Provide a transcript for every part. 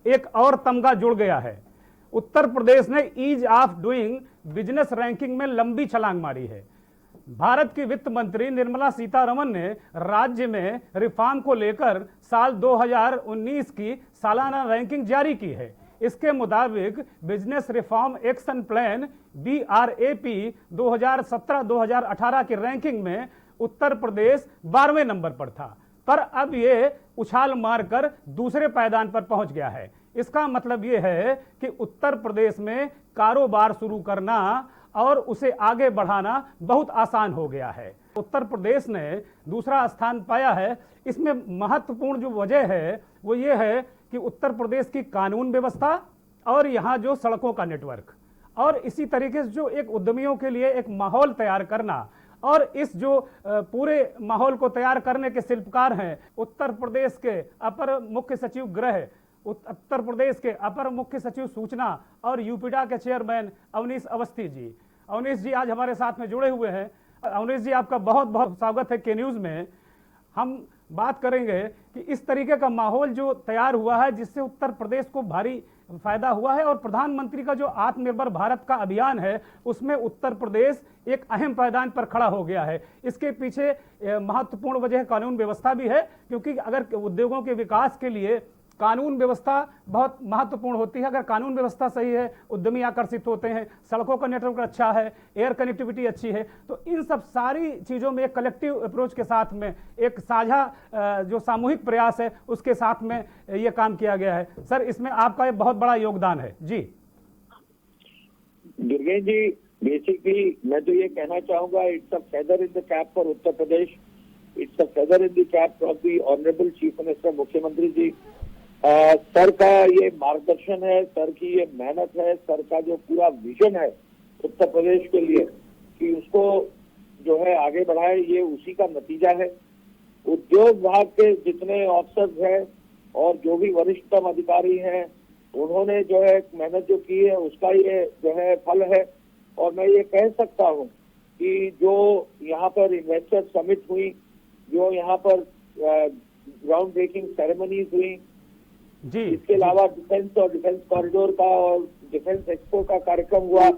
एक और तमगा जुड़ गया है। उत्तर प्रदेश ने ease of doing business ranking में लंबी छलांग मारी है। भारत की वित्त मंत्री निर्मला सीतारमण ने राज्य में रिफॉर्म को लेकर साल 2019 की सालाना रैंकिंग जारी की है। इसके मुताबिक business reform action plan BRAP 2017-2018 की रैंकिंग में उत्तर प्रदेश 12वें नंबर पर था, पर अब ये उछाल मारकर दूसरे पायदान पर पहुंच गया है। इसका मतलब ये है कि उत्तर प्रदेश में कारोबार शुरू करना और उसे आगे बढ़ाना बहुत आसान हो गया है। उत्तर प्रदेश ने दूसरा स्थान पाया है। इसमें महत्वपूर्ण जो वजह है वो ये है कि उत्तर प्रदेश की कानून व्यवस्था और यहाँ जो सड़कों का नेटवर्क और इसी तरीके से जो एक उद्यमियों के लिए एक माहौल तैयार करना, और इस जो पूरे माहौल को तैयार करने के शिल्पकार हैं उत्तर प्रदेश के अपर मुख्य सचिव गृह, उत्तर प्रदेश के अपर मुख्य सचिव सूचना और यूपीडा के चेयरमैन अवनीश अवस्थी जी। अवनीश जी आज हमारे साथ में जुड़े हुए हैं। अवनीश जी, आपका बहुत बहुत स्वागत है के न्यूज़ में। हम बात करेंगे कि इस तरीके का माहौल जो तैयार हुआ है जिससे उत्तर प्रदेश को भारी फायदा हुआ है, और प्रधानमंत्री का जो आत्मनिर्भर भारत का अभियान है उसमें उत्तर प्रदेश एक अहम पायदान पर खड़ा हो गया है। इसके पीछे महत्वपूर्ण वजह कानून व्यवस्था भी है, क्योंकि अगर उद्योगों के विकास के लिए कानून व्यवस्था बहुत महत्वपूर्ण होती है। अगर कानून व्यवस्था सही है, उद्यमी आकर्षित होते हैं, सड़कों का नेटवर्क अच्छा है, एयर कनेक्टिविटी अच्छी है, तो इन सब सारी चीज़ों में एक कलेक्टिव अप्रोच के साथ में एक साझा जो सामूहिक प्रयास है उसके साथ में ये काम किया गया है। सर, इसमें आपका एक बहुत बड़ा योगदान है जी। दुर्गेश जी, बेसिकली मैं तो ये कहना चाहूंगा, it's a feather in the cap for Uttar Pradesh, it's a feather in the cap of the honourable chief minister मुख्यमंत्री जी। सर का ये मार्गदर्शन है, सर की ये मेहनत है, सर का जो पूरा विजन है उत्तर प्रदेश के लिए कि उसको जो है आगे बढ़ाए, ये उसी का नतीजा है। उद्योग विभाग के जितने ऑफिसर्स हैं और जो भी वरिष्ठतम अधिकारी हैं, उन्होंने जो है मेहनत जो की है उसका ये जो है फल है। और मैं ये कह सकता हूँ कि जो यहाँ पर इन्वेस्टर समिट हुई, जो यहाँ पर ग्राउंड ब्रेकिंग सेरेमनीज हुई जी, इसके अलावा डिफेंस और डिफेंस कॉरिडोर का और डिफेंस एक्सपो का कार्यक्रम हुआ,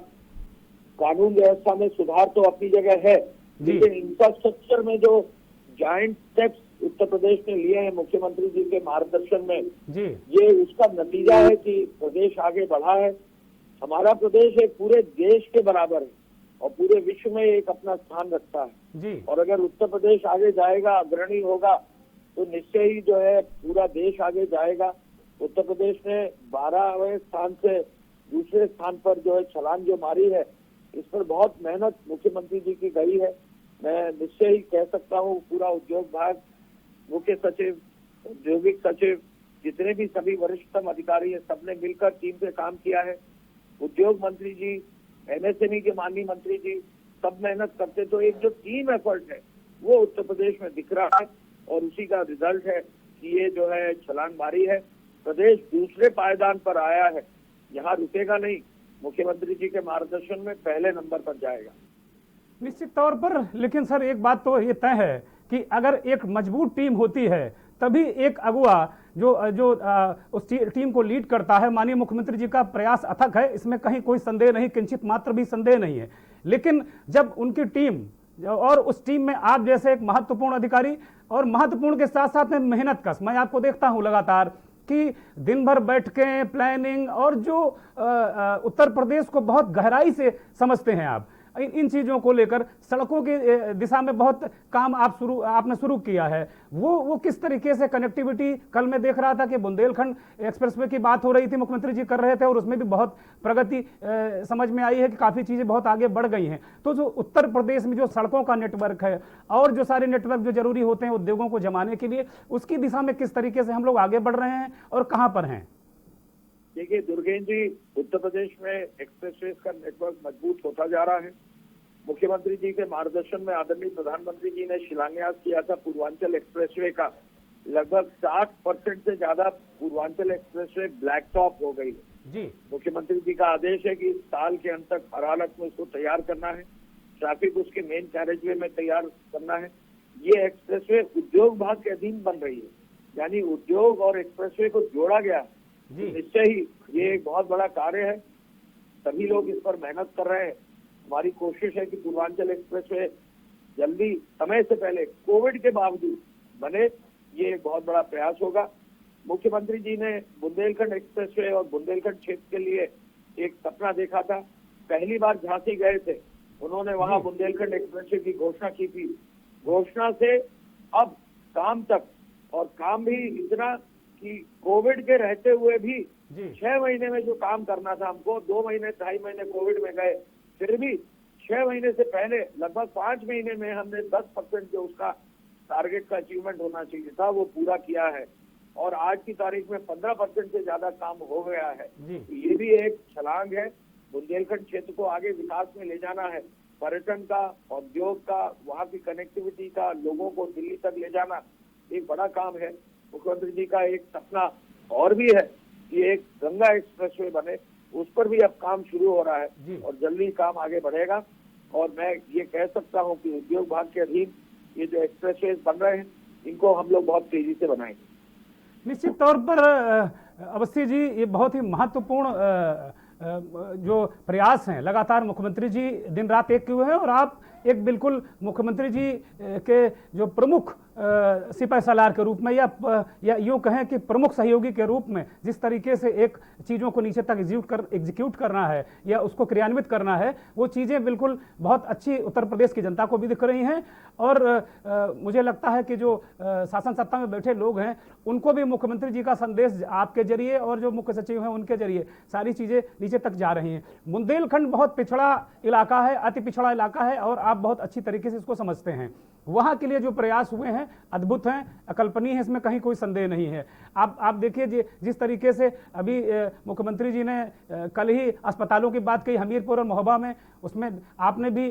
कानून व्यवस्था में सुधार तो अपनी जगह है, लेकिन इंफ्रास्ट्रक्चर में जो जायंट स्टेप्स उत्तर प्रदेश ने लिए हैं मुख्यमंत्री जी के मार्गदर्शन में जी, ये उसका नतीजा है कि प्रदेश आगे बढ़ा है। हमारा प्रदेश एक पूरे देश के बराबर है और पूरे विश्व में एक अपना स्थान रखता है जी। और अगर उत्तर प्रदेश आगे जाएगा, अग्रणी होगा, तो निश्चय ही जो है पूरा देश आगे जाएगा। उत्तर प्रदेश ने 12वें स्थान से दूसरे स्थान पर जो है छलांग जो मारी है, इस पर बहुत मेहनत मुख्यमंत्री जी की गई है। मैं निश्चय ही कह सकता हूँ पूरा उद्योग विभाग, मुख्य सचिव, औद्योगिक सचिव, जितने भी सभी वरिष्ठतम अधिकारी हैं, सबने मिलकर टीम से काम किया है। उद्योग मंत्री जी, MSME के माननीय मंत्री जी, सब मेहनत करते, तो एक जो टीम एफर्ट है वो उत्तर प्रदेश में दिख रहा है और उसी का रिजल्ट है कि ये जो है छलांग मारी है। प्रदेश दूसरे पायदान पर आया है, यहाँ रुकेगा नहीं, मुख्यमंत्री जी के मार्गदर्शन में पहले नंबर पर जाएगा निश्चित तौर पर। लेकिन सर, एक बात तो ये तय है कि अगर एक मजबूत टीम होती है तभी एक अगुवा जो उस टीम को लीड करता है। माननीय मुख्यमंत्री जी का प्रयास अथक है, इसमें कहीं कोई संदेह नहीं, किंचित मात्र भी संदेह नहीं है। लेकिन जब उनकी टीम और उस टीम में आप जैसे एक महत्वपूर्ण अधिकारी और महत्वपूर्ण के साथ साथ में मेहनत कश, मैं आपको देखता हूं लगातार कि दिन भर बैठ के प्लानिंग और जो उत्तर प्रदेश को बहुत गहराई से समझते हैं आप, इन चीज़ों को लेकर सड़कों की दिशा में बहुत काम आपने शुरू किया है। वो किस तरीके से कनेक्टिविटी, कल मैं देख रहा था कि बुंदेलखंड एक्सप्रेसवे की बात हो रही थी, मुख्यमंत्री जी कर रहे थे और उसमें भी बहुत प्रगति समझ में आई है कि काफ़ी चीज़ें बहुत आगे बढ़ गई हैं। तो जो उत्तर प्रदेश में जो सड़कों का नेटवर्क है और जो सारे नेटवर्क जो जरूरी होते हैं उद्योगों को जमाने के लिए, उसकी दिशा में किस तरीके से हम लोग आगे बढ़ रहे हैं और कहाँ पर हैं? देखिए दुर्गेश जी, उत्तर प्रदेश में एक्सप्रेसवे का नेटवर्क मजबूत होता जा रहा है। मुख्यमंत्री जी के मार्गदर्शन में आदरणीय प्रधानमंत्री जी ने शिलान्यास किया था पूर्वांचल एक्सप्रेसवे का। लगभग 60% से ज्यादा पूर्वांचल एक्सप्रेसवे ब्लैक टॉप हो गई है जी। मुख्यमंत्री जी का आदेश है कि इस साल के अंत तक हर हालत में उसको तैयार करना है, ट्रैफिक उसके मेन कैरेजवे में तैयार करना है। ये एक्सप्रेसवे उद्योग विभाग के अधीन बन रही है, यानी उद्योग और एक्सप्रेसवे को जोड़ा गया है। जी। निश्चय ही ये एक बहुत बड़ा कार्य है, सभी लोग इस पर मेहनत कर रहे हैं। हमारी कोशिश है कि पूर्वांचल एक्सप्रेसवे जल्दी समय से पहले कोविड के बावजूद बने, ये एक बहुत बड़ा प्रयास होगा। मुख्यमंत्री जी ने बुंदेलखंड एक्सप्रेसवे और बुंदेलखंड क्षेत्र के लिए एक सपना देखा था। पहली बार झांसी गए थे, उन्होंने वहां बुंदेलखंड एक्सप्रेसवे की घोषणा की थी। घोषणा से अब काम तक, और काम भी इतना कि कोविड के रहते हुए भी 6 महीने में जो काम करना था हमको, 2 महीने 2.5 महीने कोविड में गए, फिर भी 6 महीने से पहले लगभग 5 महीने में हमने 10% जो उसका टारगेट का अचीवमेंट होना चाहिए था वो पूरा किया है। और आज की तारीख में 15% से ज्यादा काम हो गया है। ये भी एक छलांग है। बुंदेलखंड क्षेत्र को आगे विकास में ले जाना है, पर्यटन का, उद्योग का, वहाँ की कनेक्टिविटी का, लोगों को दिल्ली तक ले जाना एक बड़ा काम है। मुख्यमंत्री जी का एक सपना और भी है कि एक गंगा एक्सप्रेसवे बने, उस पर भी अब काम शुरू हो रहा है और जल्दी काम आगे बढ़ेगा। और मैं ये कह सकता हूँ कि उद्योग विभाग के अधीन ये जो एक्सप्रेसवे बन रहे हैं, इनको हम लोग बहुत तेजी से बनाएंगे। निश्चित तौर पर अवस्थी जी, ये बहुत ही महत्वपूर्ण जो प्रयास हैं, लगातार मुख्यमंत्री जी दिन रात एक हुए हैं, और आप एक बिल्कुल मुख्यमंत्री जी के जो प्रमुख सिपाही सालार के रूप में या यूँ कहें कि प्रमुख सहयोगी के रूप में जिस तरीके से एक चीज़ों को नीचे तक एग्जीक्यूट करना है या उसको क्रियान्वित करना है, वो चीज़ें बिल्कुल बहुत अच्छी उत्तर प्रदेश की जनता को भी दिख रही हैं। और मुझे लगता है कि जो शासन सत्ता में बैठे लोग हैं उनको भी मुख्यमंत्री जी का संदेश आपके जरिए और जो मुख्य सचिव हैं उनके जरिए सारी चीज़ें नीचे तक जा रही हैं। बुंदेलखंड बहुत पिछड़ा इलाका है, अति पिछड़ा इलाका है, और आप बहुत अच्छी तरीके से इसको समझते हैं। वहाँ के लिए जो प्रयास हुए हैं अद्भुत हैं, अकल्पनीय है, इसमें कहीं कोई संदेह नहीं है। आप देखिए जिस तरीके से अभी मुख्यमंत्री जी ने कल ही अस्पतालों की बात कही हमीरपुर और महोबा में, उसमें आपने भी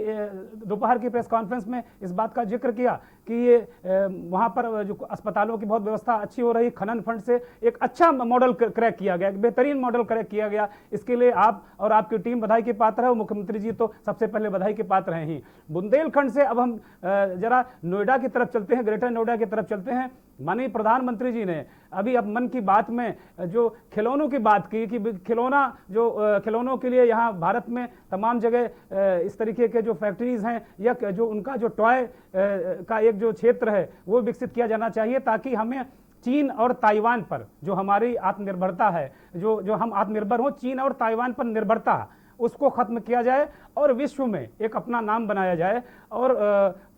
दोपहर की प्रेस कॉन्फ्रेंस में इस बात का जिक्र किया कि ये वहाँ पर जो अस्पतालों की बहुत व्यवस्था अच्छी हो रही, खनन फंड से एक अच्छा मॉडल क्रैक किया गया, एक बेहतरीन मॉडल क्रैक किया गया। इसके लिए आप और आपकी टीम बधाई के पात्र है, और मुख्यमंत्री जी तो सबसे पहले बधाई के पात्र हैं ही। बुंदेलखंड से अब हम जरा नोएडा की तरफ चलते हैं, ग्रेटर नोएडा की तरफ चलते हैं। माननीय प्रधानमंत्री जी ने अभी अब मन की बात में जो खिलौनों की बात की कि खिलौनों के लिए यहाँ भारत में तमाम जगह इस तरीके के जो फैक्ट्रीज हैं या जो उनका जो टॉय का एक जो क्षेत्र है वो विकसित किया जाना चाहिए, ताकि हमें चीन और ताइवान पर जो हमारी आत्मनिर्भरता है, जो हम आत्मनिर्भर हों, चीन और ताइवान पर निर्भरता उसको खत्म किया जाए और विश्व में एक अपना नाम बनाया जाए। और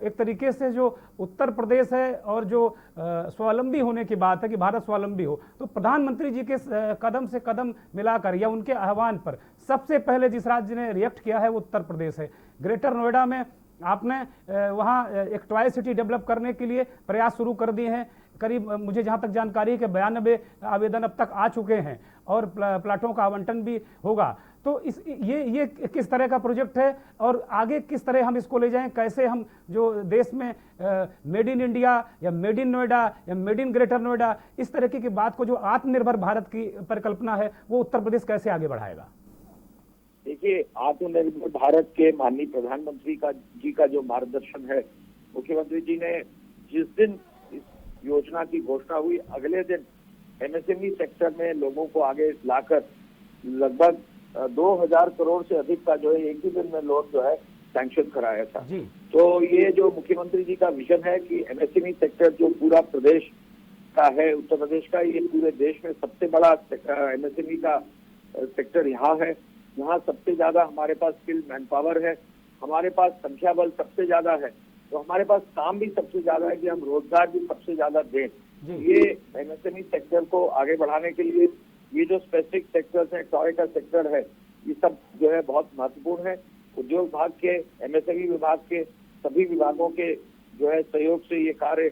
एक तरीके से जो उत्तर प्रदेश है और जो स्वावलंबी होने की बात है कि भारत स्वावलंबी हो, तो प्रधानमंत्री जी के कदम से कदम मिलाकर या उनके आह्वान पर सबसे पहले जिस राज्य ने रिएक्ट किया है वो उत्तर प्रदेश है। ग्रेटर नोएडा में आपने वहाँ एक टॉय सिटी डेवलप करने के लिए प्रयास शुरू कर दिए हैं। करीब मुझे जहाँ तक जानकारी है कि 92 आवेदन अब तक आ चुके हैं और प्लाटों का आवंटन भी होगा। तो ये किस तरह का प्रोजेक्ट है और आगे किस तरह हम इसको ले जाएं, कैसे हम जो देश में मेड इन इंडिया या मेड इन नोएडा या मेड इन ग्रेटर नोएडा इस तरह की बात को, जो आत्मनिर्भर भारत की परिकल्पना है, वो उत्तर प्रदेश कैसे आगे बढ़ाएगा? देखिए, आत्मनिर्भर भारत के माननीय प्रधानमंत्री जी का जो मार्गदर्शन है, मुख्यमंत्री जी ने जिस दिन इस योजना की घोषणा हुई अगले दिन एमएसएमई सेक्टर में लोगों को आगे लाकर लगभग 2000 करोड़ से अधिक का जो है एक ही दिन में लोन जो है सैंक्शन कराया था। तो ये जो मुख्यमंत्री जी का विजन है कि एमएसएमई सेक्टर जो पूरा प्रदेश का है, उत्तर प्रदेश का, ये पूरे देश में सबसे बड़ा एमएसएमई का सेक्टर यहाँ है। यहाँ सबसे ज्यादा हमारे पास स्किल्ड मैन पावर है, हमारे पास संख्या बल सबसे ज्यादा है, तो हमारे पास काम भी सबसे ज्यादा है कि हम रोजगार भी सबसे ज्यादा दें। ये एमएसएमई सेक्टर को आगे बढ़ाने के लिए ये जो स्पेसिफिक सेक्टर्स हैं, टॉय का सेक्टर है, ये सब जो है बहुत महत्वपूर्ण है। उद्योग विभाग के, एमएसएमई विभाग के, सभी विभागों के जो है सहयोग से ये कार्य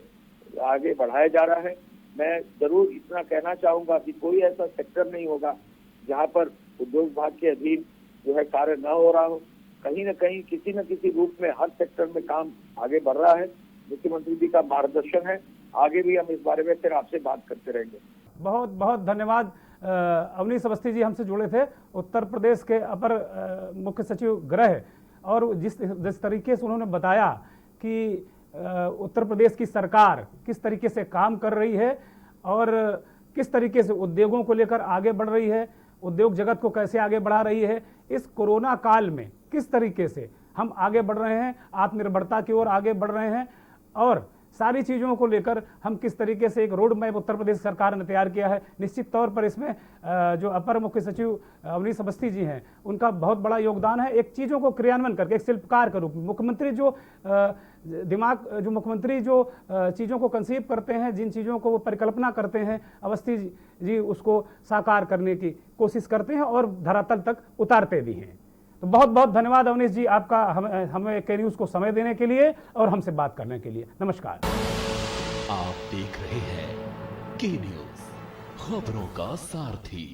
आगे बढ़ाया जा रहा है। मैं जरूर इतना कहना चाहूंगा कि कोई ऐसा सेक्टर नहीं होगा जहाँ पर उद्योग विभाग के अधीन जो है कार्य न हो रहा हो। कहीं न कहीं किसी न किसी रूप में हर सेक्टर में काम आगे बढ़ रहा है। मुख्यमंत्री जी का मार्गदर्शन है, आगे भी हम इस बारे में फिर आपसे बात करते रहेंगे। बहुत बहुत धन्यवाद। अवनीश अवस्थी जी हमसे जुड़े थे, उत्तर प्रदेश के अपर मुख्य सचिव गृह, और जिस तरीके से उन्होंने बताया कि उत्तर प्रदेश की सरकार किस तरीके से काम कर रही है और किस तरीके से उद्योगों को लेकर आगे बढ़ रही है, उद्योग जगत को कैसे आगे बढ़ा रही है, इस कोरोना काल में किस तरीके से हम आगे बढ़ रहे हैं, आत्मनिर्भरता की ओर आगे बढ़ रहे हैं, और सारी चीज़ों को लेकर हम किस तरीके से एक रोड मैप उत्तर प्रदेश सरकार ने तैयार किया है। निश्चित तौर पर इसमें जो अपर मुख्य सचिव अवनीश अवस्थी जी हैं, उनका बहुत बड़ा योगदान है। एक चीज़ों को क्रियान्वयन करके एक शिल्पकार के रूप में मुख्यमंत्री जो मुख्यमंत्री जो चीज़ों को कंसीव करते हैं, जिन चीज़ों को वो परिकल्पना करते हैं, अवस्थी जी उसको साकार करने की कोशिश करते हैं और धरातल तक उतारते भी हैं। तो बहुत बहुत धन्यवाद अवनीश जी आपका हमें के न्यूज़ को समय देने के लिए और हमसे बात करने के लिए। नमस्कार। आप देख रहे हैं के न्यूज़, खबरों का सारथी।